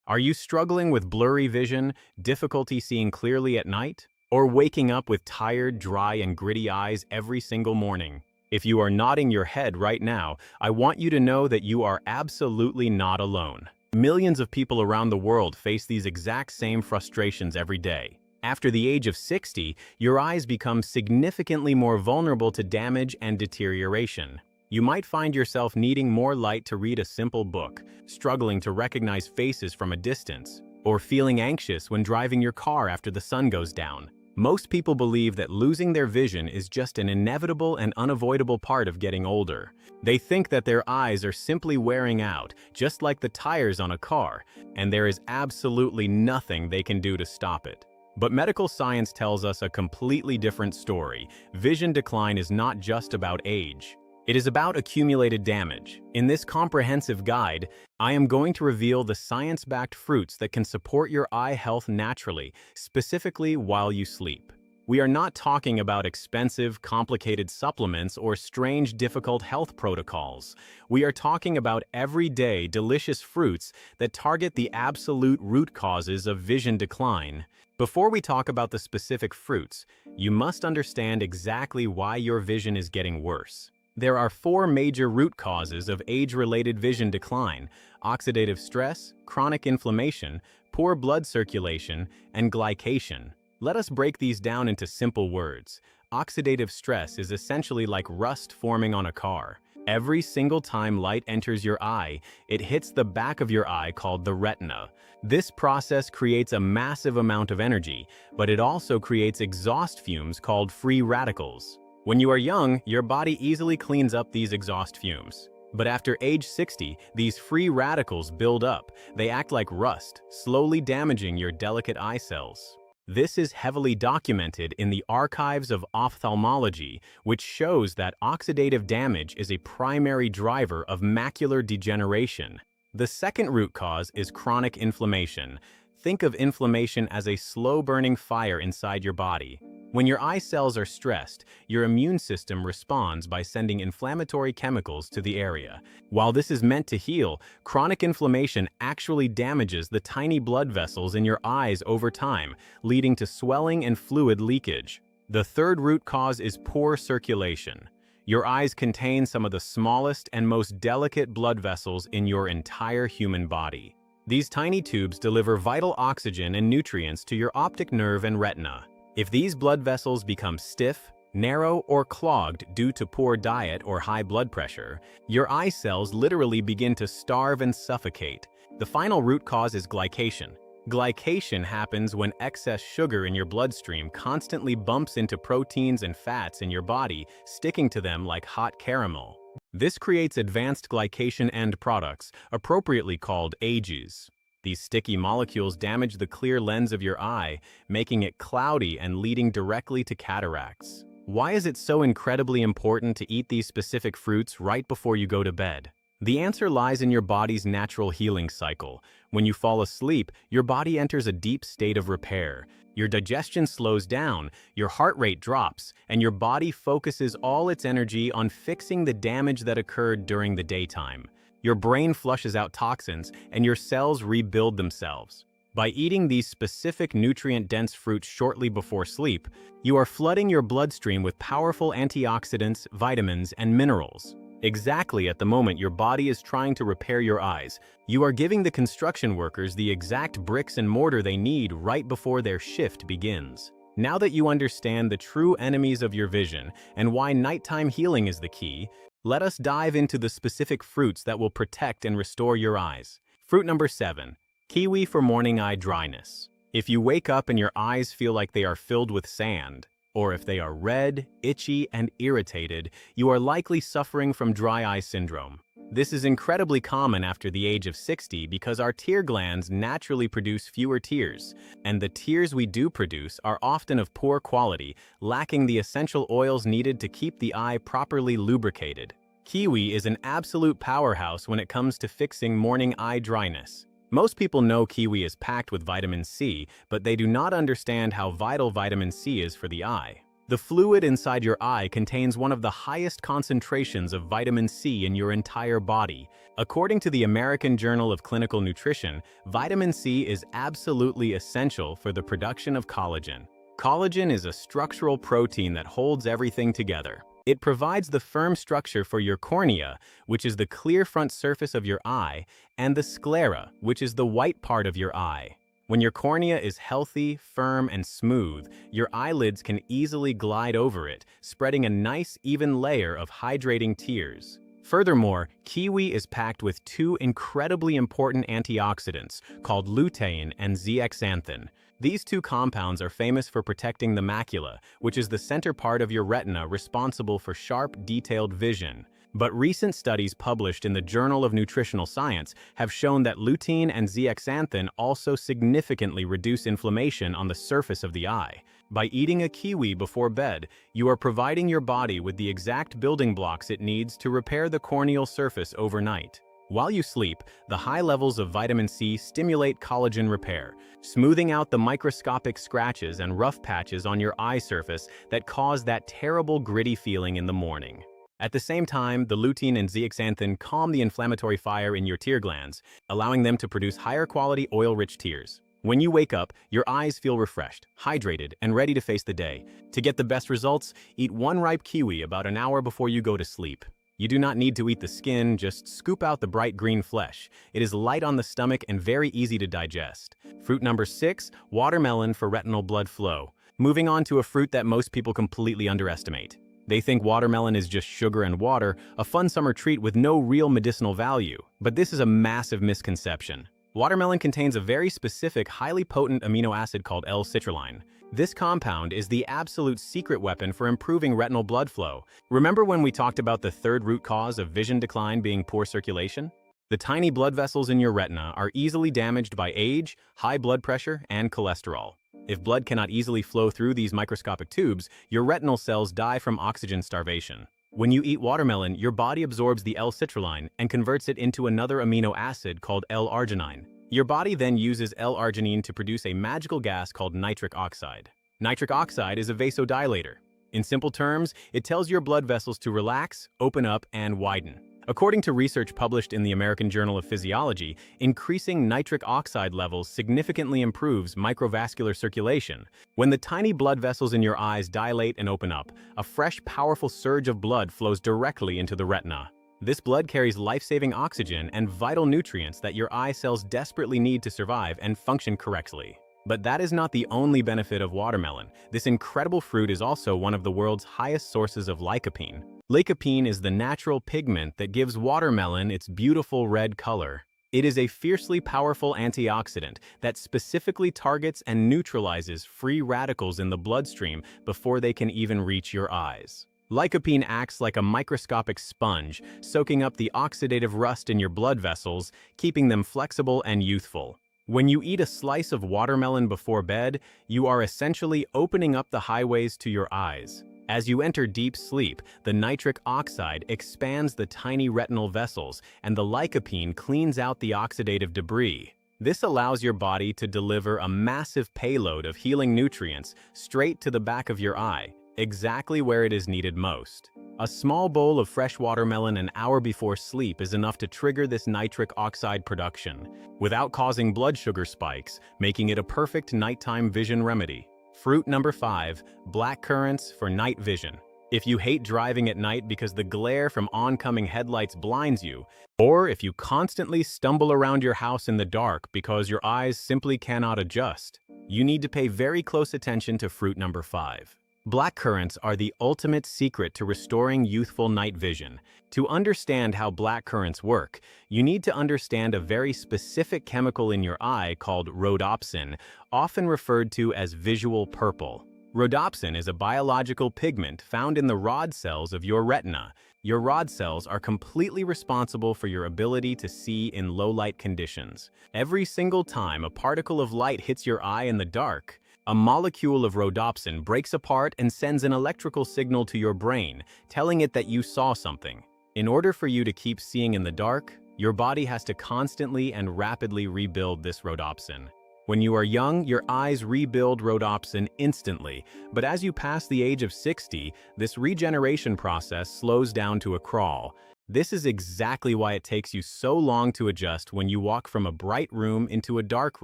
Are you struggling with blurry vision, difficulty seeing clearly at night, or waking up with tired, dry, and gritty eyes every single morning? If you are nodding your head right now, I want you to know that you are absolutely not alone. Millions of people around the world face these exact same frustrations every day. After the age of 60, your eyes become significantly more vulnerable to damage and deterioration. You might find yourself needing more light to read a simple book, struggling to recognize faces from a distance, or feeling anxious when driving your car after the sun goes down. Most people believe that losing their vision is just an inevitable and unavoidable part of getting older. They think that their eyes are simply wearing out, just like the tires on a car, and there is absolutely nothing they can do to stop it. But medical science tells us a completely different story. Vision decline is not just about age. It is about accumulated damage. In this comprehensive guide, I am going to reveal the science-backed fruits that can support your eye health naturally, specifically while you sleep. We are not talking about expensive, complicated supplements or strange, difficult health protocols. We are talking about everyday, delicious fruits that target the absolute root causes of vision decline. Before we talk about the specific fruits, you must understand exactly why your vision is getting worse. There are four major root causes of age-related vision decline: oxidative stress, chronic inflammation, poor blood circulation, and glycation. Let us break these down into simple words. Oxidative stress is essentially like rust forming on a car. Every single time light enters your eye, it hits the back of your eye called the retina. This process creates a massive amount of energy, but it also creates exhaust fumes called free radicals. When you are young, your body easily cleans up these exhaust fumes. But after age 60, these free radicals build up. They act like rust, slowly damaging your delicate eye cells. This is heavily documented in the archives of ophthalmology, which shows that oxidative damage is a primary driver of macular degeneration. The second root cause is chronic inflammation. Think of inflammation as a slow-burning fire inside your body. When your eye cells are stressed, your immune system responds by sending inflammatory chemicals to the area. While this is meant to heal, chronic inflammation actually damages the tiny blood vessels in your eyes over time, leading to swelling and fluid leakage. The third root cause is poor circulation. Your eyes contain some of the smallest and most delicate blood vessels in your entire human body. These tiny tubes deliver vital oxygen and nutrients to your optic nerve and retina. If these blood vessels become stiff, narrow, or clogged due to poor diet or high blood pressure, your eye cells literally begin to starve and suffocate. The final root cause is glycation. Glycation happens when excess sugar in your bloodstream constantly bumps into proteins and fats in your body, sticking to them like hot caramel. This creates advanced glycation end products, appropriately called AGEs. These sticky molecules damage the clear lens of your eye, making it cloudy and leading directly to cataracts. Why is it so incredibly important to eat these specific fruits right before you go to bed? The answer lies in your body's natural healing cycle. When you fall asleep, your body enters a deep state of repair. Your digestion slows down, your heart rate drops, and your body focuses all its energy on fixing the damage that occurred during the daytime. Your brain flushes out toxins, and your cells rebuild themselves. By eating these specific nutrient-dense fruits shortly before sleep, you are flooding your bloodstream with powerful antioxidants, vitamins, and minerals. Exactly at the moment your body is trying to repair your eyes, you are giving the construction workers the exact bricks and mortar they need right before their shift begins. Now that you understand the true enemies of your vision and why nighttime healing is the key, let us dive into the specific fruits that will protect and restore your eyes. Fruit number 7. Kiwi for morning eye dryness. If you wake up and your eyes feel like they are filled with sand, or if they are red, itchy, and irritated, you are likely suffering from dry eye syndrome. This is incredibly common after the age of 60 because our tear glands naturally produce fewer tears, and the tears we do produce are often of poor quality, lacking the essential oils needed to keep the eye properly lubricated. Kiwi is an absolute powerhouse when it comes to fixing morning eye dryness. Most people know kiwi is packed with vitamin C, but they do not understand how vital vitamin C is for the eye. The fluid inside your eye contains one of the highest concentrations of vitamin C in your entire body. According to the American Journal of Clinical Nutrition, vitamin C is absolutely essential for the production of collagen. Collagen is a structural protein that holds everything together. It provides the firm structure for your cornea, which is the clear front surface of your eye, and the sclera, which is the white part of your eye. When your cornea is healthy, firm, and smooth, your eyelids can easily glide over it, spreading a nice, even layer of hydrating tears. Furthermore, kiwi is packed with two incredibly important antioxidants called lutein and zeaxanthin. These two compounds are famous for protecting the macula, which is the center part of your retina responsible for sharp, detailed vision. But recent studies published in the Journal of Nutritional Science have shown that lutein and zeaxanthin also significantly reduce inflammation on the surface of the eye. By eating a kiwi before bed, you are providing your body with the exact building blocks it needs to repair the corneal surface overnight. While you sleep, the high levels of vitamin C stimulate collagen repair, smoothing out the microscopic scratches and rough patches on your eye surface that cause that terrible gritty feeling in the morning. At the same time, the lutein and zeaxanthin calm the inflammatory fire in your tear glands, allowing them to produce higher quality oil-rich tears. When you wake up, your eyes feel refreshed, hydrated, and ready to face the day. To get the best results, eat one ripe kiwi about an hour before you go to sleep. You do not need to eat the skin, just scoop out the bright green flesh. It is light on the stomach and very easy to digest. Fruit number 6, watermelon for retinal blood flow. Moving on to a fruit that most people completely underestimate. They think watermelon is just sugar and water, a fun summer treat with no real medicinal value. But this is a massive misconception. Watermelon contains a very specific, highly potent amino acid called L-citrulline. This compound is the absolute secret weapon for improving retinal blood flow. Remember when we talked about the third root cause of vision decline being poor circulation? The tiny blood vessels in your retina are easily damaged by age, high blood pressure, and cholesterol. If blood cannot easily flow through these microscopic tubes, your retinal cells die from oxygen starvation. When you eat watermelon, your body absorbs the L-citrulline and converts it into another amino acid called L-arginine. Your body then uses L-arginine to produce a magical gas called nitric oxide. Nitric oxide is a vasodilator. In simple terms, it tells your blood vessels to relax, open up, and widen. According to research published in the American Journal of Physiology, increasing nitric oxide levels significantly improves microvascular circulation. When the tiny blood vessels in your eyes dilate and open up, a fresh, powerful surge of blood flows directly into the retina. This blood carries life-saving oxygen and vital nutrients that your eye cells desperately need to survive and function correctly. But that is not the only benefit of watermelon. This incredible fruit is also one of the world's highest sources of lycopene. Lycopene is the natural pigment that gives watermelon its beautiful red color. It is a fiercely powerful antioxidant that specifically targets and neutralizes free radicals in the bloodstream before they can even reach your eyes. Lycopene acts like a microscopic sponge, soaking up the oxidative rust in your blood vessels, keeping them flexible and youthful. When you eat a slice of watermelon before bed, you are essentially opening up the highways to your eyes. As you enter deep sleep, the nitric oxide expands the tiny retinal vessels, and the lycopene cleans out the oxidative debris. This allows your body to deliver a massive payload of healing nutrients straight to the back of your eye, exactly where it is needed most. A small bowl of fresh watermelon an hour before sleep is enough to trigger this nitric oxide production, without causing blood sugar spikes, making it a perfect nighttime vision remedy. Fruit number 5, blackcurrants for night vision. If you hate driving at night because the glare from oncoming headlights blinds you, or if you constantly stumble around your house in the dark because your eyes simply cannot adjust, you need to pay very close attention to fruit number 5. Blackcurrants are the ultimate secret to restoring youthful night vision. To understand how blackcurrants work, you need to understand a very specific chemical in your eye called rhodopsin, often referred to as visual purple. Rhodopsin is a biological pigment found in the rod cells of your retina. Your rod cells are completely responsible for your ability to see in low-light conditions. Every single time a particle of light hits your eye in the dark, a molecule of rhodopsin breaks apart and sends an electrical signal to your brain, telling it that you saw something. In order for you to keep seeing in the dark, your body has to constantly and rapidly rebuild this rhodopsin. When you are young, your eyes rebuild rhodopsin instantly, but as you pass the age of 60, this regeneration process slows down to a crawl. This is exactly why it takes you so long to adjust when you walk from a bright room into a dark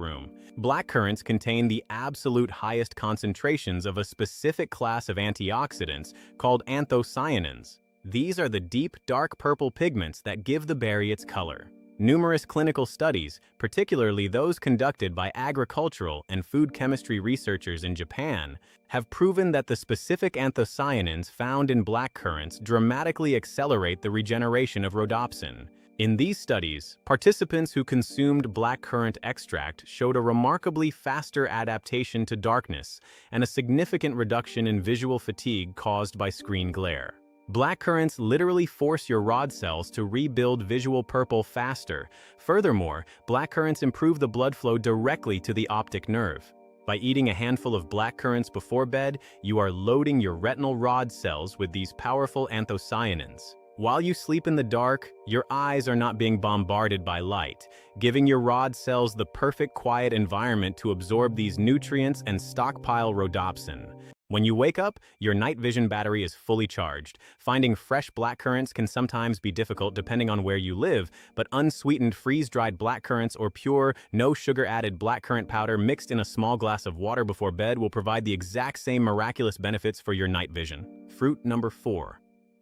room. Blackcurrants contain the absolute highest concentrations of a specific class of antioxidants called anthocyanins. These are the deep, dark purple pigments that give the berry its color. Numerous clinical studies, particularly those conducted by agricultural and food chemistry researchers in Japan, have proven that the specific anthocyanins found in blackcurrants dramatically accelerate the regeneration of rhodopsin. In these studies, participants who consumed blackcurrant extract showed a remarkably faster adaptation to darkness and a significant reduction in visual fatigue caused by screen glare. Blackcurrants literally force your rod cells to rebuild visual purple faster. Furthermore, blackcurrants improve the blood flow directly to the optic nerve. By eating a handful of blackcurrants before bed, you are loading your retinal rod cells with these powerful anthocyanins. While you sleep in the dark, your eyes are not being bombarded by light, giving your rod cells the perfect quiet environment to absorb these nutrients and stockpile rhodopsin. When you wake up, your night vision battery is fully charged. Finding fresh blackcurrants can sometimes be difficult depending on where you live, but unsweetened freeze-dried blackcurrants or pure, no sugar-added blackcurrant powder mixed in a small glass of water before bed will provide the exact same miraculous benefits for your night vision. Fruit number 4.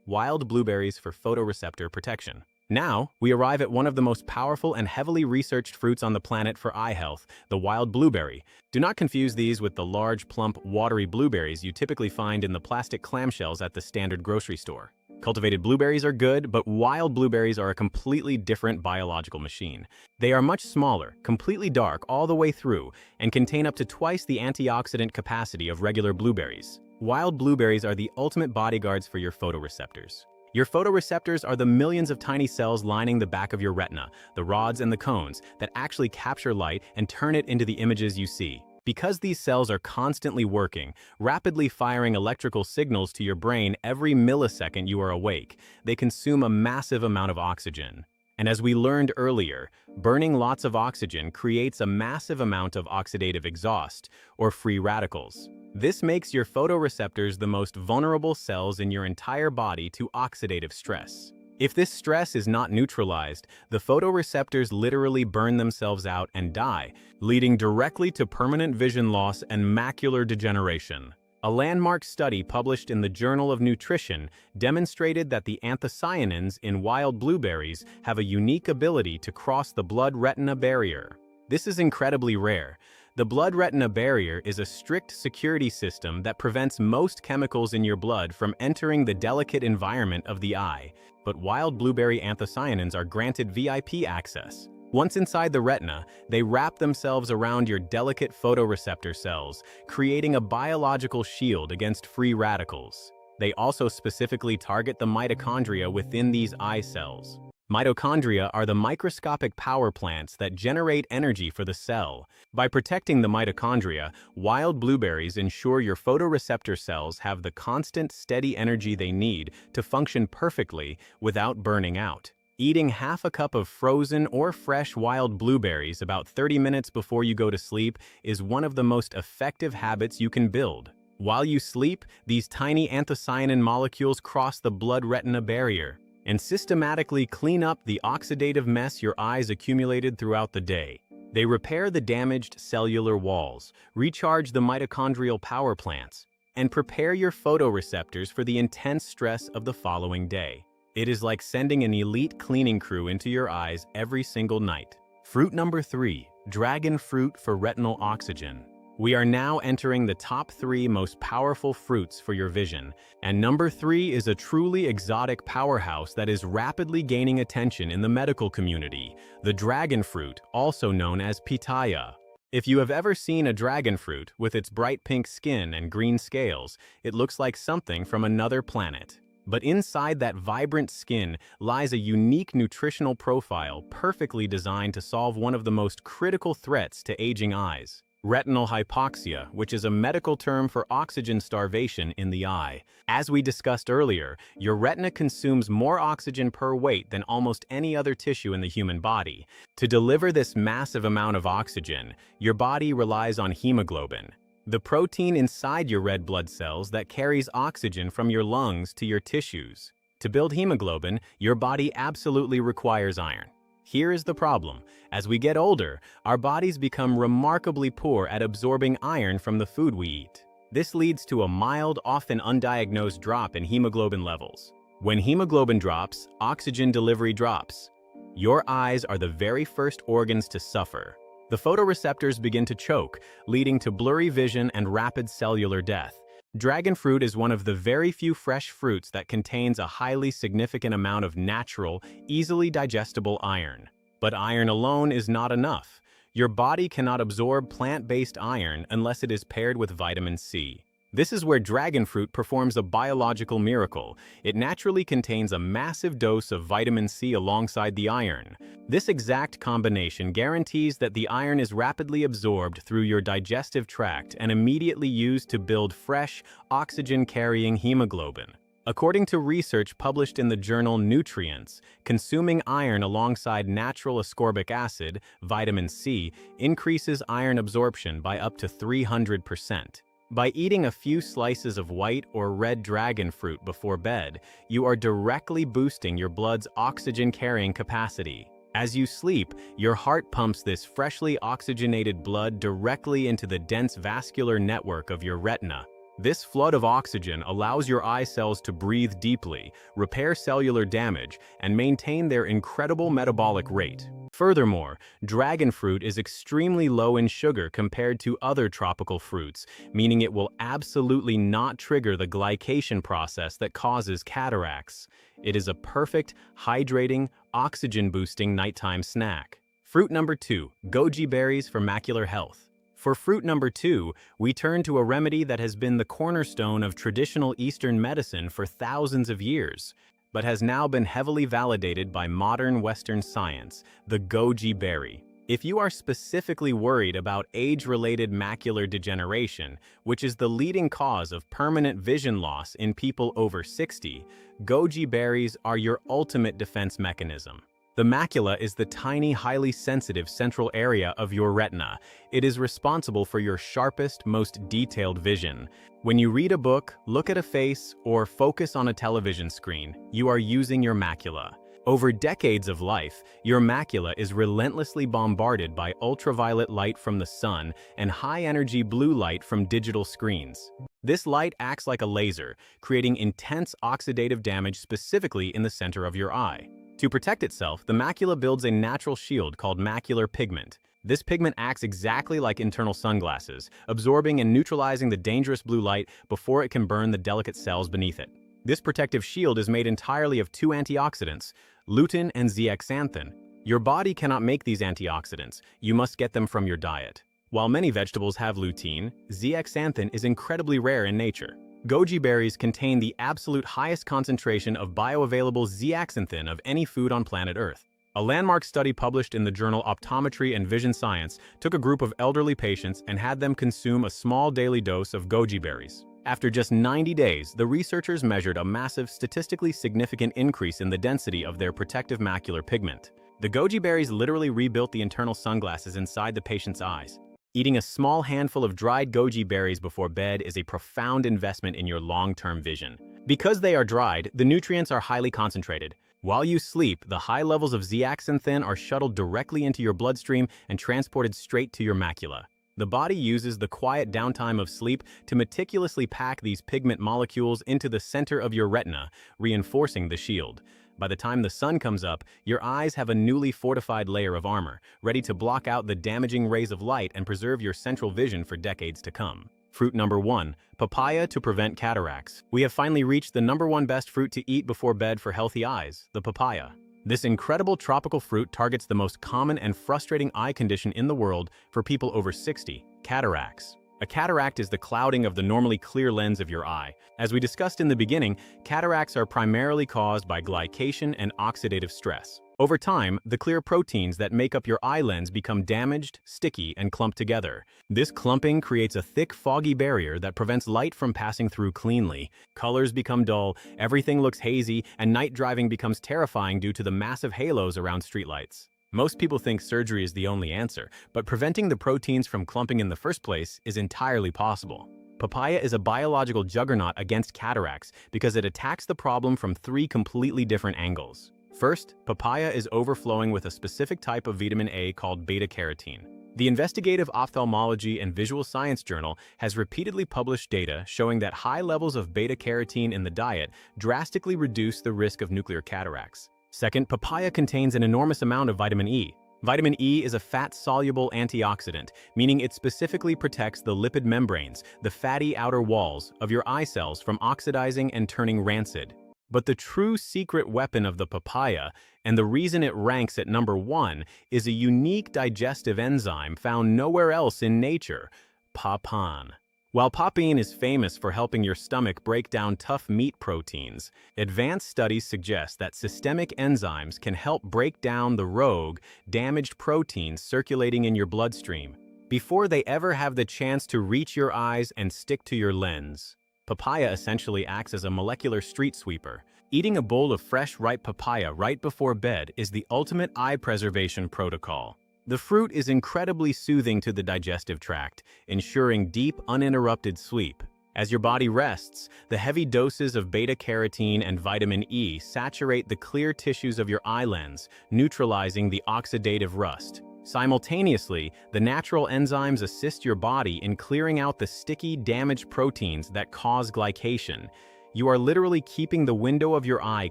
Wild blueberries for photoreceptor protection. Now, we arrive at one of the most powerful and heavily researched fruits on the planet for eye health, the wild blueberry. Do not confuse these with the large, plump, watery blueberries you typically find in the plastic clamshells at the standard grocery store. Cultivated blueberries are good, but wild blueberries are a completely different biological machine. They are much smaller, completely dark all the way through, and contain up to twice the antioxidant capacity of regular blueberries. Wild blueberries are the ultimate bodyguards for your photoreceptors. Your photoreceptors are the millions of tiny cells lining the back of your retina, the rods and the cones, that actually capture light and turn it into the images you see. Because these cells are constantly working, rapidly firing electrical signals to your brain every millisecond you are awake, they consume a massive amount of oxygen. And as we learned earlier, burning lots of oxygen creates a massive amount of oxidative exhaust, or free radicals. This makes your photoreceptors the most vulnerable cells in your entire body to oxidative stress. If this stress is not neutralized, the photoreceptors literally burn themselves out and die, leading directly to permanent vision loss and macular degeneration. A landmark study published in the Journal of Nutrition demonstrated that the anthocyanins in wild blueberries have a unique ability to cross the blood-retina barrier. This is incredibly rare. The blood-retina barrier is a strict security system that prevents most chemicals in your blood from entering the delicate environment of the eye, but wild blueberry anthocyanins are granted VIP access. Once inside the retina, they wrap themselves around your delicate photoreceptor cells, creating a biological shield against free radicals. They also specifically target the mitochondria within these eye cells. Mitochondria are the microscopic power plants that generate energy for the cell. By protecting the mitochondria, wild blueberries ensure your photoreceptor cells have the constant, steady energy they need to function perfectly without burning out. Eating half a cup of frozen or fresh wild blueberries about 30 minutes before you go to sleep is one of the most effective habits you can build. While you sleep, these tiny anthocyanin molecules cross the blood-retina barrier and systematically clean up the oxidative mess your eyes accumulated throughout the day. They repair the damaged cellular walls, recharge the mitochondrial power plants, and prepare your photoreceptors for the intense stress of the following day. It is like sending an elite cleaning crew into your eyes every single night. Fruit number 3, dragon fruit for retinal oxygen. We are now entering the top 3 most powerful fruits for your vision, and number 3 is a truly exotic powerhouse that is rapidly gaining attention in the medical community, the dragon fruit, also known as Papaya. If you have ever seen a dragon fruit with its bright pink skin and green scales, it looks like something from another planet. But inside that vibrant skin lies a unique nutritional profile perfectly designed to solve one of the most critical threats to aging eyes: Retinal hypoxia, which is a medical term for oxygen starvation in the eye. As we discussed earlier, your retina consumes more oxygen per weight than almost any other tissue in the human body. To deliver this massive amount of oxygen, your body relies on hemoglobin, the protein inside your red blood cells that carries oxygen from your lungs to your tissues. To build hemoglobin, your body absolutely requires iron. Here is the problem. As we get older, our bodies become remarkably poor at absorbing iron from the food we eat. This leads to a mild, often undiagnosed drop in hemoglobin levels. When hemoglobin drops, oxygen delivery drops. Your eyes are the very first organs to suffer. The photoreceptors begin to choke, leading to blurry vision and rapid cellular death. Dragon fruit is one of the very few fresh fruits that contains a highly significant amount of natural, easily digestible iron. But iron alone is not enough. Your body cannot absorb plant-based iron unless it is paired with vitamin C. This is where dragon fruit performs a biological miracle. It naturally contains a massive dose of vitamin C alongside the iron. This exact combination guarantees that the iron is rapidly absorbed through your digestive tract and immediately used to build fresh, oxygen-carrying hemoglobin. According to research published in the journal Nutrients, consuming iron alongside natural ascorbic acid, vitamin C, increases iron absorption by up to 300%. By eating a few slices of white or red dragon fruit before bed, you are directly boosting your blood's oxygen-carrying capacity. As you sleep, your heart pumps this freshly oxygenated blood directly into the dense vascular network of your retina. This flood of oxygen allows your eye cells to breathe deeply, repair cellular damage, and maintain their incredible metabolic rate. Furthermore, dragon fruit is extremely low in sugar compared to other tropical fruits, meaning it will absolutely not trigger the glycation process that causes cataracts. It is a perfect, hydrating, oxygen-boosting nighttime snack. Fruit number 2, goji berries for macular health. For fruit number 2, we turn to a remedy that has been the cornerstone of traditional Eastern medicine for thousands of years, but has now been heavily validated by modern Western science, the goji berry. If you are specifically worried about age-related macular degeneration, which is the leading cause of permanent vision loss in people over 60, goji berries are your ultimate defense mechanism. The macula is the tiny, highly sensitive central area of your retina. It is responsible for your sharpest, most detailed vision. When you read a book, look at a face, or focus on a television screen, you are using your macula. Over decades of life, your macula is relentlessly bombarded by ultraviolet light from the sun and high-energy blue light from digital screens. This light acts like a laser, creating intense oxidative damage specifically in the center of your eye. To protect itself, the macula builds a natural shield called macular pigment. This pigment acts exactly like internal sunglasses, absorbing and neutralizing the dangerous blue light before it can burn the delicate cells beneath it. This protective shield is made entirely of 2 antioxidants, lutein and zeaxanthin. Your body cannot make these antioxidants. You must get them from your diet. While many vegetables have lutein, zeaxanthin is incredibly rare in nature. Goji berries contain the absolute highest concentration of bioavailable zeaxanthin of any food on planet Earth. A landmark study published in the journal Optometry and Vision Science took a group of elderly patients and had them consume a small daily dose of goji berries. After just 90 days, the researchers measured a massive, statistically significant increase in the density of their protective macular pigment. The goji berries literally rebuilt the internal sunglasses inside the patient's eyes. Eating a small handful of dried goji berries before bed is a profound investment in your long-term vision. Because they are dried, the nutrients are highly concentrated. While you sleep, the high levels of zeaxanthin are shuttled directly into your bloodstream and transported straight to your macula. The body uses the quiet downtime of sleep to meticulously pack these pigment molecules into the center of your retina, reinforcing the shield. By the time the sun comes up, your eyes have a newly fortified layer of armor, ready to block out the damaging rays of light and preserve your central vision for decades to come. Fruit number 1, papaya to prevent cataracts. We have finally reached the number 1 best fruit to eat before bed for healthy eyes, the papaya. This incredible tropical fruit targets the most common and frustrating eye condition in the world for people over 60, cataracts. A cataract is the clouding of the normally clear lens of your eye. As we discussed in the beginning, cataracts are primarily caused by glycation and oxidative stress. Over time, the clear proteins that make up your eye lens become damaged, sticky, and clumped together. This clumping creates a thick, foggy barrier that prevents light from passing through cleanly. Colors become dull, everything looks hazy, and night driving becomes terrifying due to the massive halos around streetlights. Most people think surgery is the only answer, but preventing the proteins from clumping in the first place is entirely possible. Papaya is a biological juggernaut against cataracts because it attacks the problem from three completely different angles. First, papaya is overflowing with a specific type of vitamin A called beta-carotene. The Investigative Ophthalmology and Visual Science Journal has repeatedly published data showing that high levels of beta-carotene in the diet drastically reduce the risk of nuclear cataracts. Second, papaya contains an enormous amount of vitamin E. Vitamin E is a fat-soluble antioxidant, meaning it specifically protects the lipid membranes, the fatty outer walls, of your eye cells from oxidizing and turning rancid. But the true secret weapon of the papaya, and the reason it ranks at number 1, is a unique digestive enzyme found nowhere else in nature, papain. While papain is famous for helping your stomach break down tough meat proteins, advanced studies suggest that systemic enzymes can help break down the rogue, damaged proteins circulating in your bloodstream before they ever have the chance to reach your eyes and stick to your lens. Papaya essentially acts as a molecular street sweeper. Eating a bowl of fresh, ripe papaya right before bed is the ultimate eye preservation protocol. The fruit is incredibly soothing to the digestive tract, ensuring deep, uninterrupted sleep. As your body rests, the heavy doses of beta-carotene and vitamin E saturate the clear tissues of your eye lens, neutralizing the oxidative rust. Simultaneously, the natural enzymes assist your body in clearing out the sticky, damaged proteins that cause glycation. You are literally keeping the window of your eye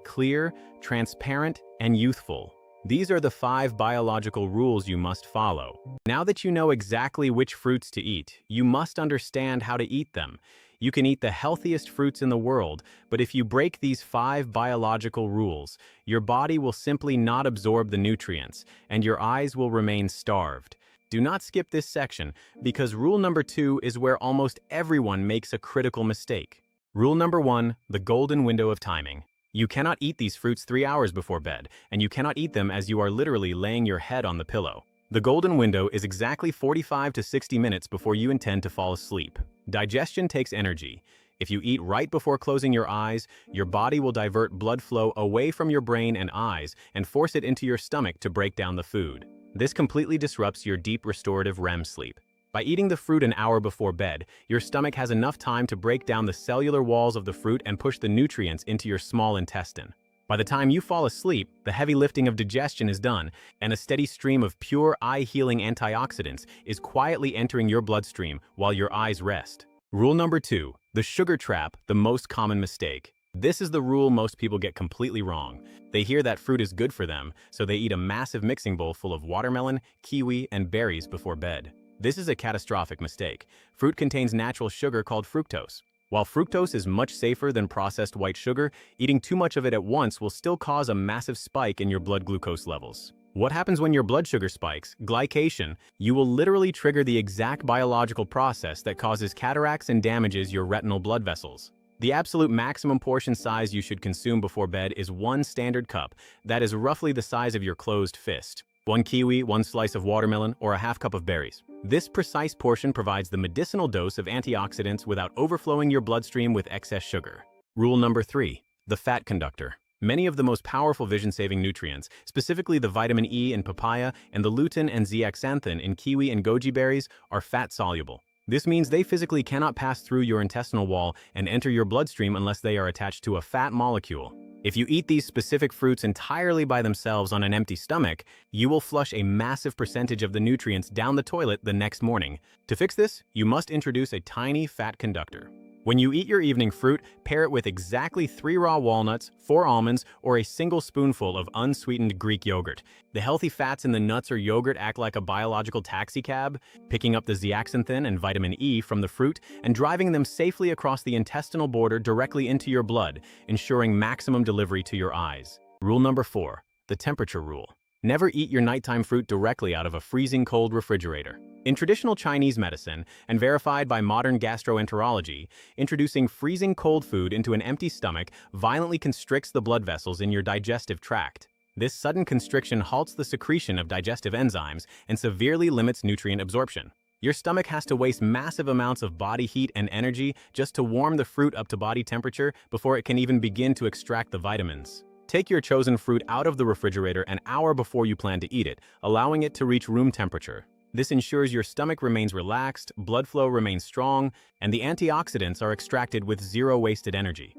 clear, transparent, and youthful. These are the 5 biological rules you must follow. Now that you know exactly which fruits to eat, you must understand how to eat them. You can eat the healthiest fruits in the world, but if you break these 5 biological rules, your body will simply not absorb the nutrients, and your eyes will remain starved. Do not skip this section, because rule number 2 is where almost everyone makes a critical mistake. Rule number 1, the golden window of timing. You cannot eat these fruits 3 hours before bed, and you cannot eat them as you are literally laying your head on the pillow. The golden window is exactly 45 to 60 minutes before you intend to fall asleep. Digestion takes energy. If you eat right before closing your eyes, your body will divert blood flow away from your brain and eyes and force it into your stomach to break down the food. This completely disrupts your deep restorative REM sleep. By eating the fruit an hour before bed, your stomach has enough time to break down the cellular walls of the fruit and push the nutrients into your small intestine. By the time you fall asleep, the heavy lifting of digestion is done, and a steady stream of pure eye-healing antioxidants is quietly entering your bloodstream while your eyes rest. Rule number 2, the sugar trap, the most common mistake. This is the rule most people get completely wrong. They hear that fruit is good for them, so they eat a massive mixing bowl full of watermelon, kiwi, and berries before bed. This is a catastrophic mistake. Fruit contains natural sugar called fructose. While fructose is much safer than processed white sugar, eating too much of it at once will still cause a massive spike in your blood glucose levels. What happens when your blood sugar spikes? Glycation. You will literally trigger the exact biological process that causes cataracts and damages your retinal blood vessels. The absolute maximum portion size you should consume before bed is 1 standard cup. That is roughly the size of your closed fist. 1 kiwi, 1 slice of watermelon, or a half cup of berries. This precise portion provides the medicinal dose of antioxidants without overflowing your bloodstream with excess sugar. Rule number 3, the fat conductor. Many of the most powerful vision-saving nutrients, specifically the vitamin E in papaya and the lutein and zeaxanthin in kiwi and goji berries, are fat-soluble. This means they physically cannot pass through your intestinal wall and enter your bloodstream unless they are attached to a fat molecule. If you eat these specific fruits entirely by themselves on an empty stomach, you will flush a massive percentage of the nutrients down the toilet the next morning. To fix this, you must introduce a tiny fat conductor. When you eat your evening fruit, pair it with exactly 3 raw walnuts, 4 almonds, or a single spoonful of unsweetened Greek yogurt. The healthy fats in the nuts or yogurt act like a biological taxi cab, picking up the zeaxanthin and vitamin E from the fruit and driving them safely across the intestinal border directly into your blood, ensuring maximum delivery to your eyes. Rule number 4, the temperature rule. Never eat your nighttime fruit directly out of a freezing cold refrigerator. In traditional Chinese medicine, and verified by modern gastroenterology, introducing freezing cold food into an empty stomach violently constricts the blood vessels in your digestive tract. This sudden constriction halts the secretion of digestive enzymes and severely limits nutrient absorption. Your stomach has to waste massive amounts of body heat and energy just to warm the fruit up to body temperature before it can even begin to extract the vitamins. Take your chosen fruit out of the refrigerator an hour before you plan to eat it, allowing it to reach room temperature. This ensures your stomach remains relaxed, blood flow remains strong, and the antioxidants are extracted with zero wasted energy.